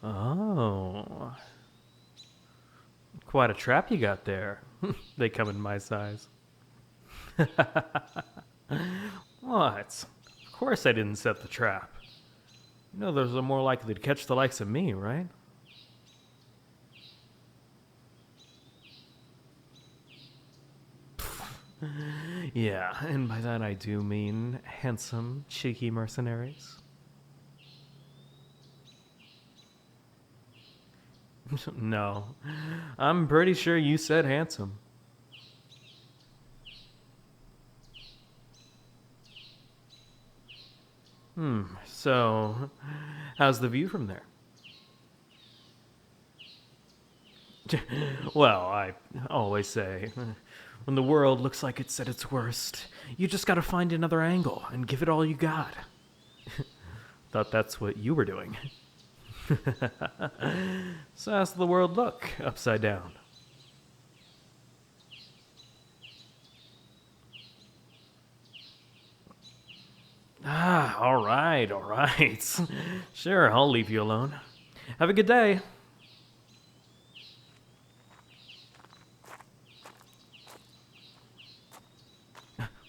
Oh. Quite a trap you got there. They come in my size. What? Of course I didn't set the trap. You know those are more likely to catch the likes of me, right? Yeah, and by that I do mean handsome, cheeky mercenaries. No, I'm pretty sure you said handsome. So how's the view from there? Well, I always say, when the world looks like it's at its worst, you just gotta find another angle and give it all you got. Thought that's what you were doing. So how's the world look upside down? Ah, all right, all right. Sure, I'll leave you alone. Have a good day.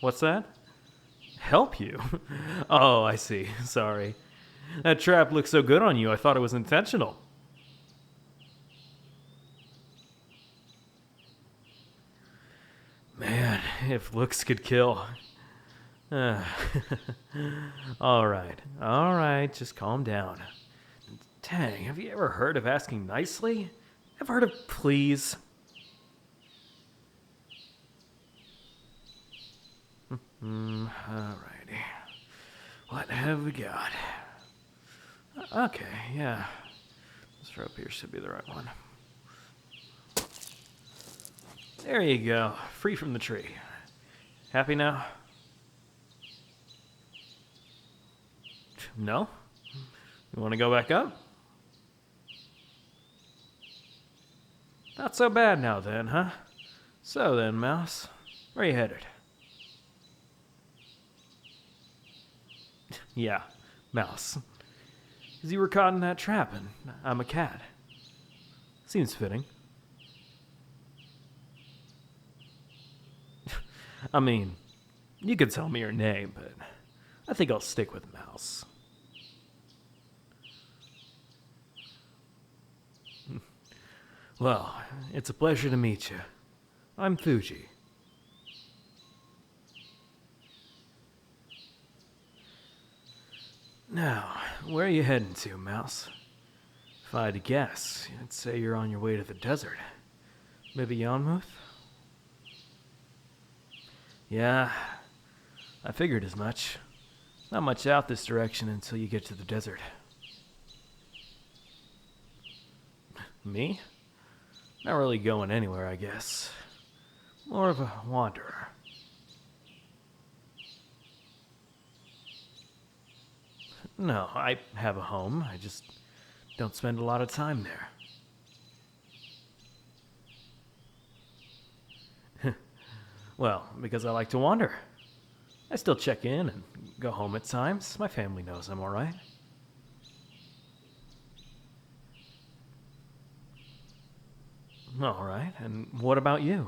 What's that? Help you? Oh, I see. Sorry. That trap looks so good on you, I thought it was intentional. Man, if looks could kill. All right, just calm down. Dang, have you ever heard of asking nicely? Ever heard of please? Alrighty. What have we got? Okay, yeah. This rope here should be the right one. There you go, free from the tree. Happy now? No? You want to go back up? Not so bad now then, huh? So then, Mouse, where you headed? Yeah, Mouse. Because you were caught in that trap and I'm a cat. Seems fitting. I mean, you could tell me your name, but I think I'll stick with Mouse. Well, it's a pleasure to meet you. I'm Fuji. Now, where are you heading to, Mouse? If I had to guess, I'd say you're on your way to the desert. Maybe Yarmouth? Yeah, I figured as much. Not much out this direction until you get to the desert. Me? Not really going anywhere, I guess. More of a wanderer. No, I have a home. I just don't spend a lot of time there. Well, because I like to wander. I still check in and go home at times. My family knows I'm alright. Alright, and what about you?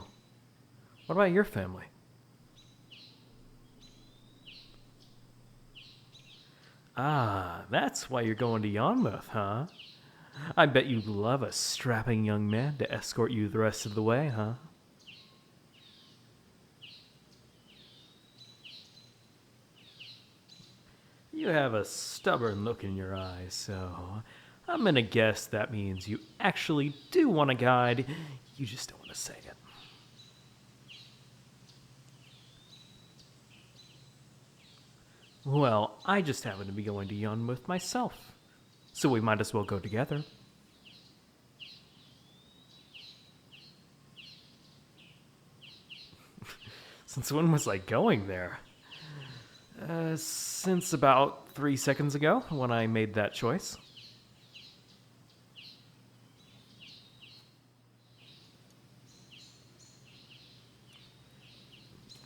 What about your family? Ah, that's why you're going to Yarmouth, huh? I bet you'd love a strapping young man to escort you the rest of the way, huh? You have a stubborn look in your eyes, so I'm gonna guess that means you actually do want a guide, you just don't want to say it. Well, I just happen to be going to Yarmouth myself, so we might as well go together. Since when was I going there? Since about 3 seconds ago, when I made that choice.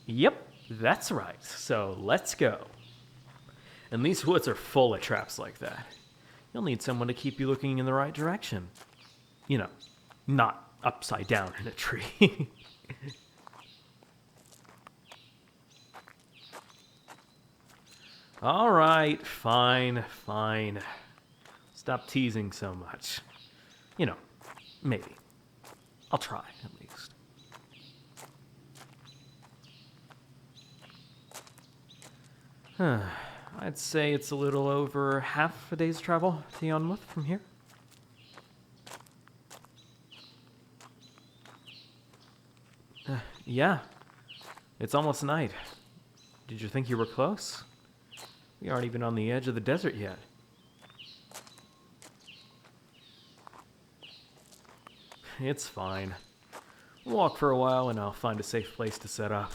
Yep, that's right. So let's go. And these woods are full of traps like that. You'll need someone to keep you looking in the right direction. You know, not upside down in a tree. All right, fine. Stop teasing so much. You know, maybe. I'll try, at least. I'd say it's a little over half a day's travel to Yarmouth from here. Yeah. It's almost night. Did you think you were close? We aren't even on the edge of the desert yet. It's fine. We'll walk for a while and I'll find a safe place to set up.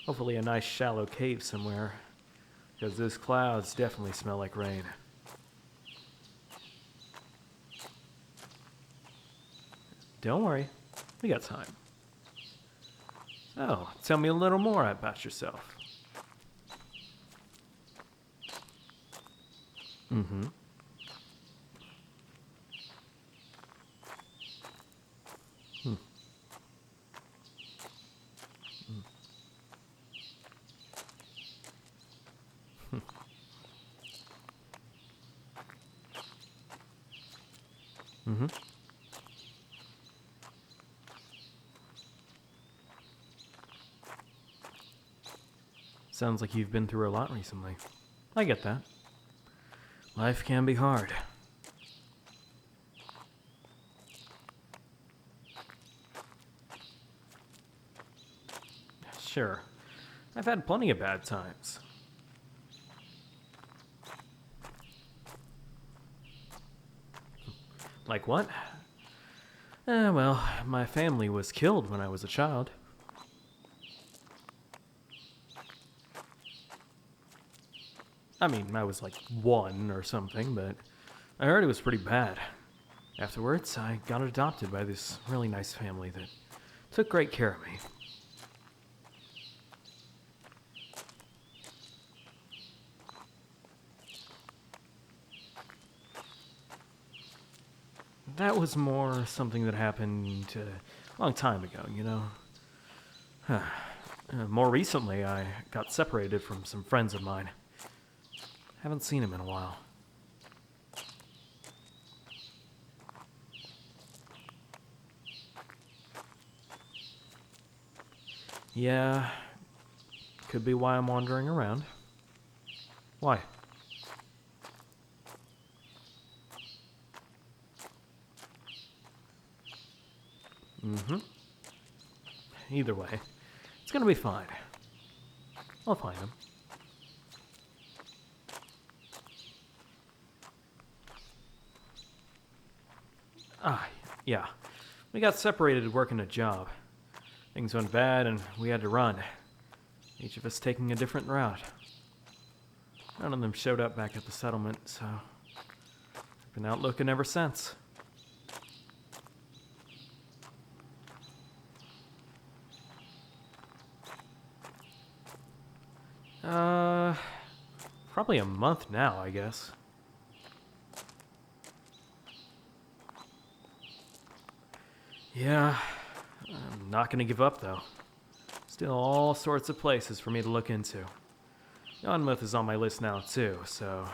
Hopefully a nice shallow cave somewhere. Because those clouds definitely smell like rain. Don't worry, we got time. So, tell me a little more about yourself. Mm-hmm. Mm-hmm. Sounds like you've been through a lot recently. I get that. Life can be hard. Sure. I've had plenty of bad times. Like what? Well, my family was killed when I was a child. I mean, I was like 1 or something, but I heard it was pretty bad. Afterwards, I got adopted by this really nice family that took great care of me. That was more something that happened a long time ago, you know? More recently, I got separated from some friends of mine. Haven't seen him in a while. Yeah, could be why I'm wandering around. Why? Mm-hmm. Either way, it's gonna be fine. I'll find him. Yeah. We got separated working a job. Things went bad and we had to run. Each of us taking a different route. None of them showed up back at the settlement, so I've been out looking ever since. Probably a month now, I guess. Yeah, I'm not gonna give up though. Still all sorts of places for me to look into. Yarmouth is on my list now too, so,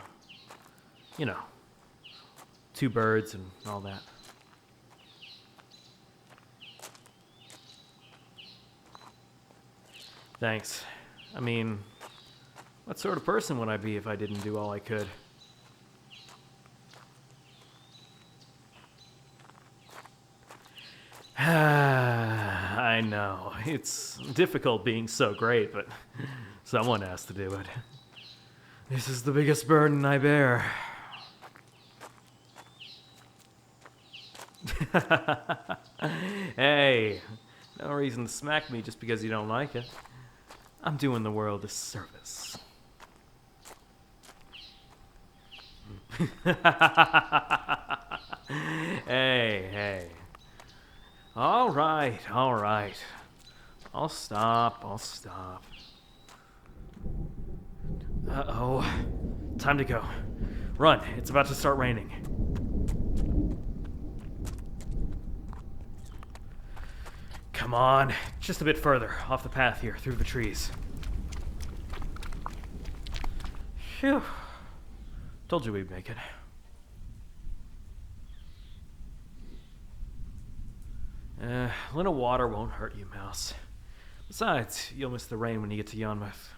you know, 2 birds and all that. Thanks. I mean, what sort of person would I be if I didn't do all I could? I know, it's difficult being so great, but someone has to do it. This is the biggest burden I bear. Hey, no reason to smack me just because you don't like it. I'm doing the world a service. Hey. All right. I'll stop. Uh-oh. time to go. Run, it's about to start raining. Come on, just a bit further, off the path here, through the trees. Phew. Told you we'd make it. A little water won't hurt you, Mouse. Besides, you'll miss the rain when you get to Yarmouth.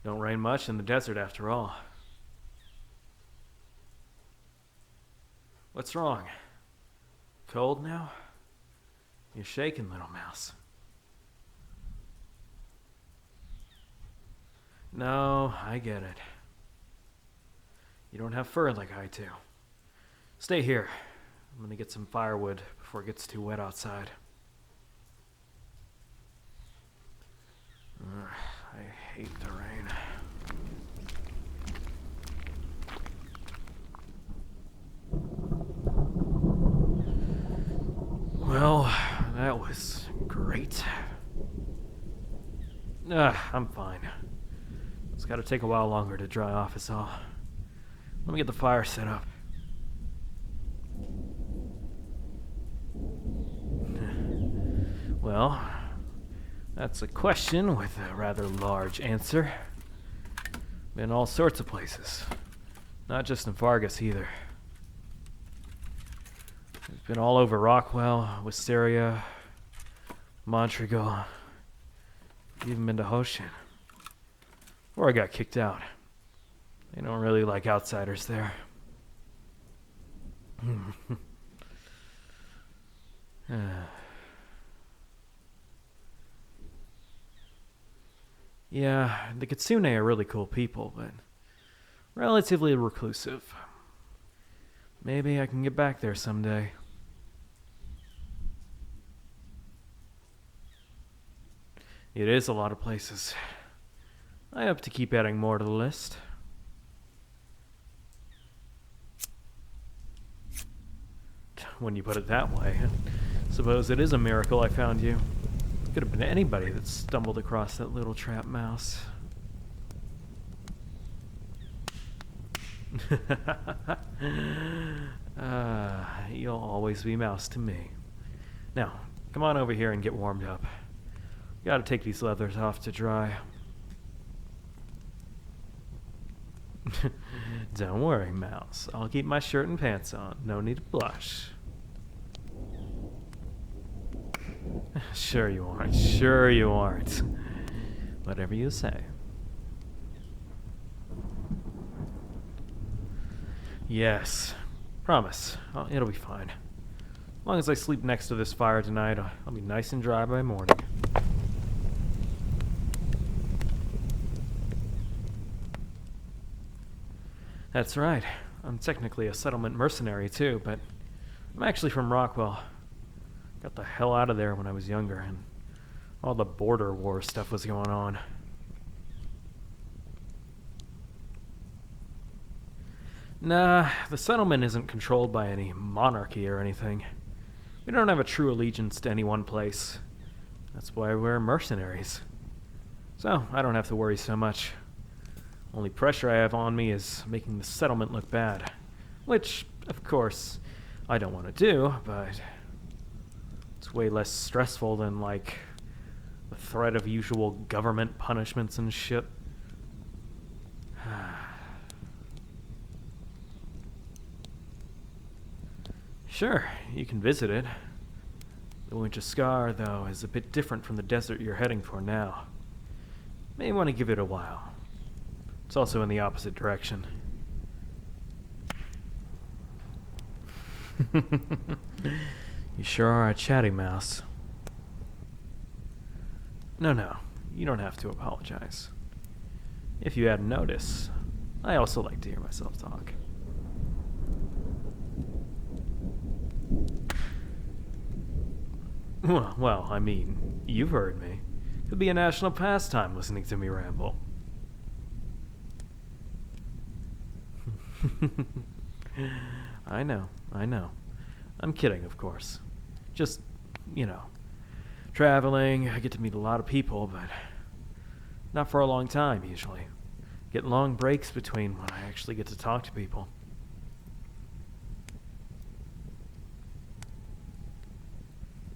Don't rain much in the desert after all. What's wrong? Cold now? You're shaking, little mouse. No, I get it. You don't have fur like I do. Stay here. I'm gonna get some firewood before it gets too wet outside. I hate the rain. Well, that was great. I'm fine. It's gotta take a while longer to dry off is all. Let me get the fire set up. Well, that's a question with a rather large answer. Been all sorts of places. Not just in Fargus either. I've been all over Rockwell, Wisteria, Montregal, even been to Hoshin. Before I got kicked out. They don't really like outsiders there. Yeah, the Kitsune are really cool people, but relatively reclusive. Maybe I can get back there someday. It is a lot of places. I hope to keep adding more to the list. When you put it that way, I suppose it is a miracle I found you. Could have been anybody that stumbled across that little trap mouse. You'll always be mouse to me. Now, come on over here and get warmed up. Gotta take these leathers off to dry. Don't worry, Mouse. I'll keep my shirt and pants on. No need to blush. Sure you aren't. Sure you aren't. Whatever you say. Yes. Promise. It'll be fine. As long as I sleep next to this fire tonight, I'll be nice and dry by morning. That's right. I'm technically a settlement mercenary too, but I'm actually from Rockwell. Got the hell out of there when I was younger, and all the border war stuff was going on. Nah, the settlement isn't controlled by any monarchy or anything. We don't have a true allegiance to any one place. That's why we're mercenaries. So, I don't have to worry so much. Only pressure I have on me is making the settlement look bad. Which, of course, I don't want to do, but it's way less stressful than, like, the threat of usual government punishments and shit. Sure, you can visit it. The Winter Scar, though, is a bit different from the desert you're heading for now. May want to give it a while. It's also in the opposite direction. You sure are a chatty mouse. No, you don't have to apologize. If you hadn't noticed, I also like to hear myself talk. Well, I mean, you've heard me. Could be a national pastime listening to me ramble. I know. I'm kidding, of course. Just, traveling, I get to meet a lot of people, but not for a long time, usually. Get long breaks between when I actually get to talk to people.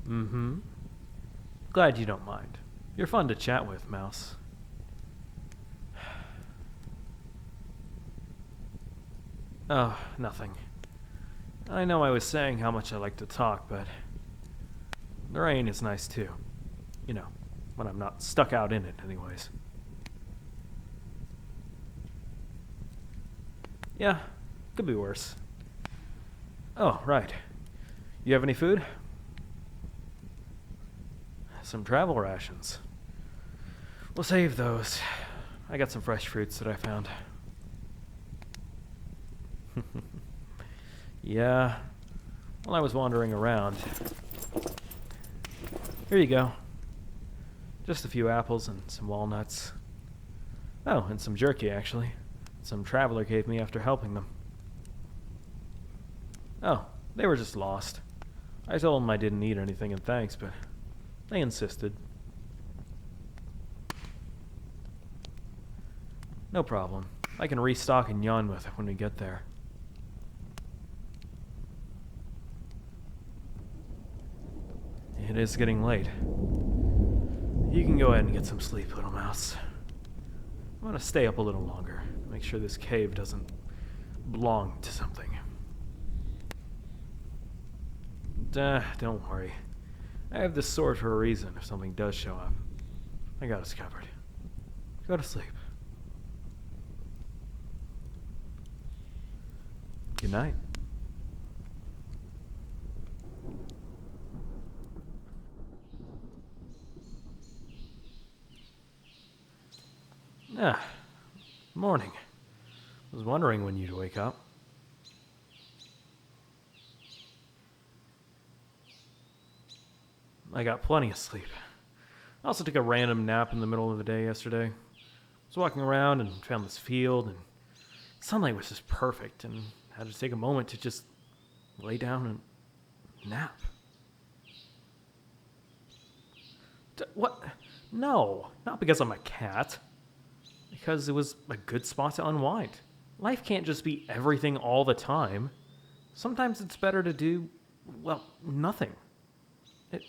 Mm-hmm. Glad you don't mind. You're fun to chat with, Mouse. Oh, nothing. I know I was saying how much I like to talk, but the rain is nice too. You know, when I'm not stuck out in it anyways. Yeah, could be worse. Oh, right. You have any food? Some travel rations. We'll save those. I got some fresh fruits that I found. Yeah, while I was wandering around. Here you go. Just a few apples and some walnuts. Oh, and some jerky, actually. Some traveler gave me after helping them. Oh, they were just lost. I told them I didn't need anything in thanks, but they insisted. No problem. I can restock in Yarmouth when we get there. It is getting late. You can go ahead and get some sleep, little mouse. I'm gonna stay up a little longer, make sure this cave doesn't belong to something. Don't worry. I have this sword for a reason if something does show up. I got us covered. Go to sleep. Good night. Ah, morning. I was wondering when you'd wake up. I got plenty of sleep. I also took a random nap in the middle of the day yesterday. I was walking around and found this field, and sunlight was just perfect, and had to take a moment to just lay down and nap. What? No, not because I'm a cat. Because it was a good spot to unwind. Life can't just be everything all the time. Sometimes it's better to do, well, nothing.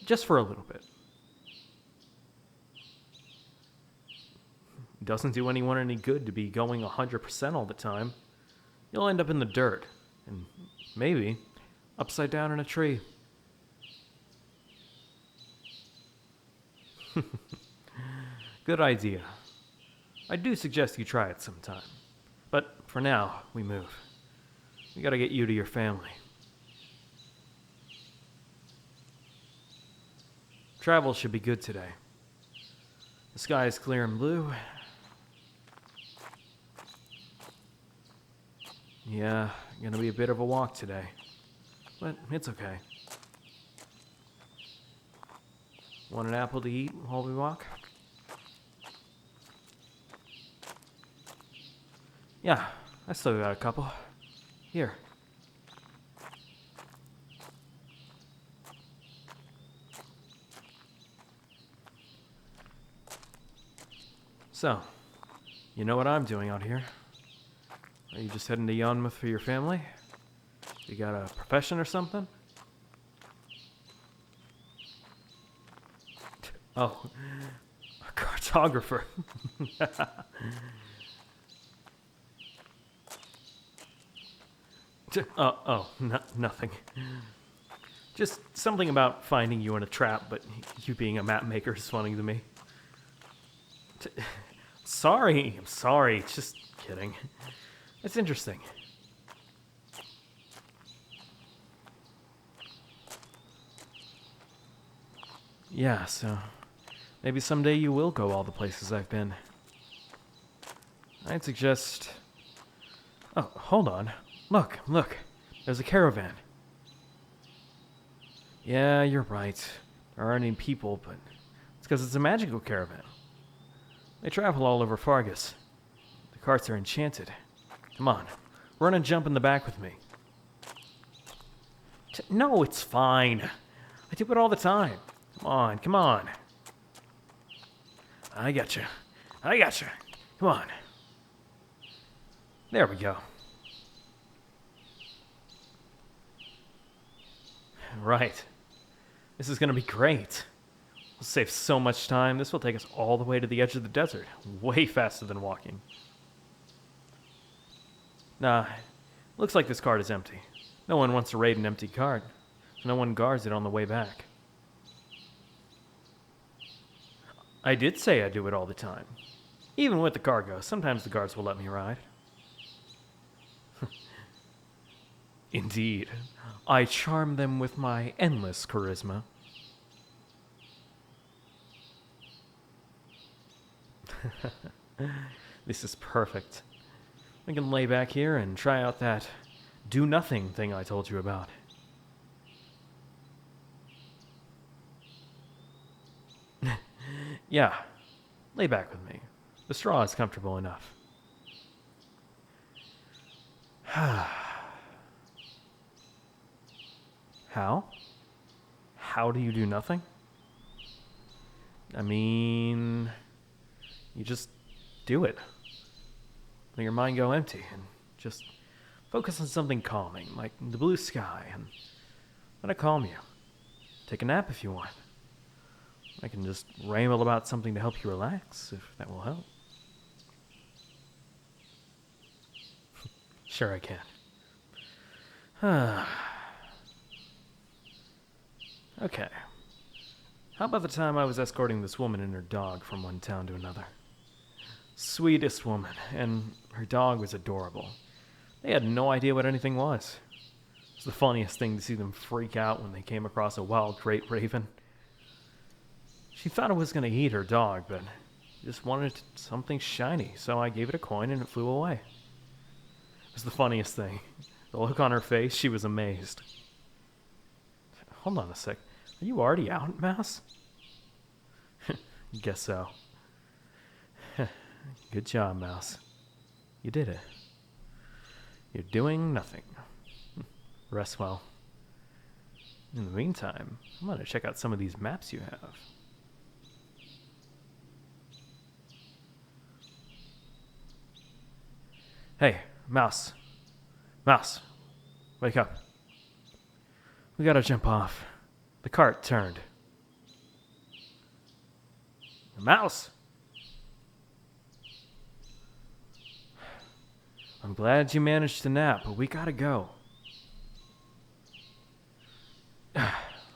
Just for a little bit. It doesn't do anyone any good to be going 100% all the time. You'll end up in the dirt, and maybe upside down in a tree. Good idea. I do suggest you try it sometime. But for now, we move. We gotta get you to your family. Travel should be good today. The sky is clear and blue. Yeah, gonna be a bit of a walk today. But it's okay. Want an apple to eat while we walk? Yeah, I still got a couple. Here. So, you know what I'm doing out here? Are you just heading to Yarmouth for your family? You got a profession or something? Oh, a cartographer. Nothing. Just something about finding you in a trap, but you being a map maker is funny to me. I'm sorry, just kidding. It's interesting. Yeah, so maybe someday you will go all the places I've been. I'd suggest... Oh, hold on. Look, there's a caravan. Yeah, you're right. There aren't any people, but it's because it's a magical caravan. They travel all over Fargus. The carts are enchanted. Come on, run and jump in the back with me. No, it's fine. I do it all the time. Come on. I gotcha. Come on. There we go. Right. This is gonna be great. We'll save so much time. This will take us all the way to the edge of the desert. Way faster than walking. Nah, looks like this cart is empty. No one wants to raid an empty cart. No one guards it on the way back. I did say I do it all the time. Even with the cargo, sometimes the guards will let me ride. Indeed. I charm them with my endless charisma. This is perfect. We can lay back here and try out that do-nothing thing I told you about. Yeah, lay back with me. The straw is comfortable enough. How? How do you do nothing? I mean, you just do it. Let your mind go empty and just focus on something calming, like the blue sky, and let it calm you. Take a nap if you want. I can just ramble about something to help you relax, if that will help. Sure I can. Okay. How about the time I was escorting this woman and her dog from one town to another? Sweetest woman, and her dog was adorable. They had no idea what anything was. It was the funniest thing to see them freak out when they came across a wild great raven. She thought it was going to eat her dog, but just wanted something shiny, so I gave it a coin and it flew away. It was the funniest thing. The look on her face, she was amazed. Hold on a sec. Are you already out, Mouse? Guess so. Good job, Mouse. You did it. You're doing nothing. Rest well. In the meantime, I'm going to check out some of these maps you have. Hey, Mouse. Mouse, wake up. We gotta jump off. The cart turned. Mouse! I'm glad you managed to nap, but we gotta go.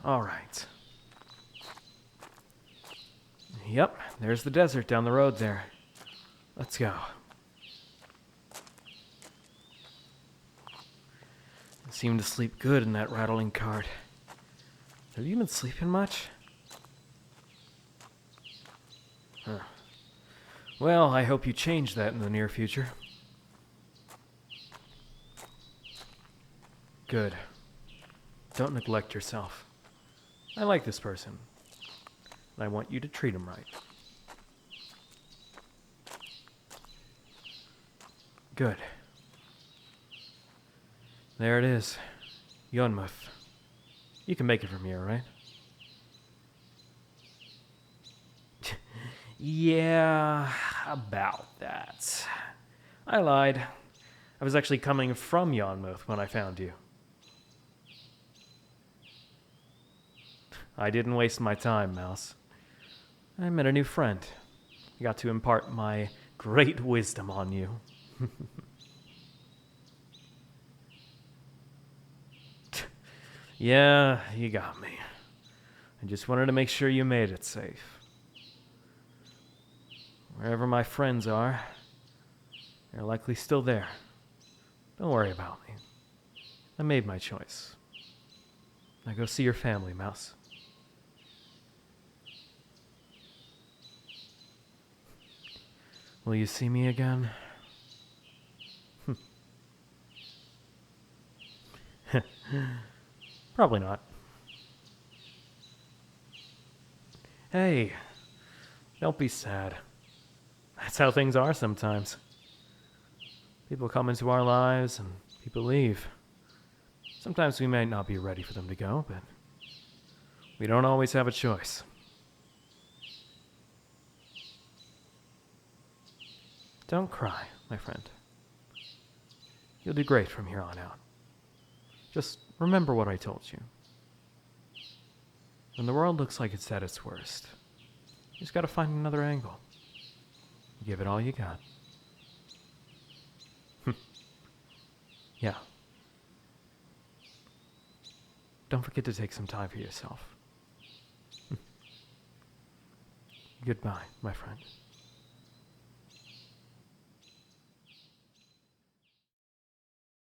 All right. Yep, there's the desert down the road there. Let's go. I seem to sleep good in that rattling cart. Have you been sleeping much? Huh. Well, I hope you change that in the near future. Good. Don't neglect yourself. I like this person, and I want you to treat him right. Good. There it is. Yonmuth. You can make it from here, right? Yeah, about that. I lied. I was actually coming from Yonmuth when I found you. I didn't waste my time, Mouse. I met a new friend. I got to impart my great wisdom on you. Yeah, you got me. I just wanted to make sure you made it safe. Wherever my friends are, they're likely still there. Don't worry about me. I made my choice. Now go see your family, Mouse. Will you see me again? Probably not. Hey, don't be sad. That's how things are sometimes. People come into our lives and people leave. Sometimes we may not be ready for them to go, but we don't always have a choice. Don't cry, my friend. You'll do great from here on out. Just remember what I told you. When the world looks like it's at its worst, you just gotta find another angle. Give it all you got. Yeah. Don't forget to take some time for yourself. Goodbye, my friend.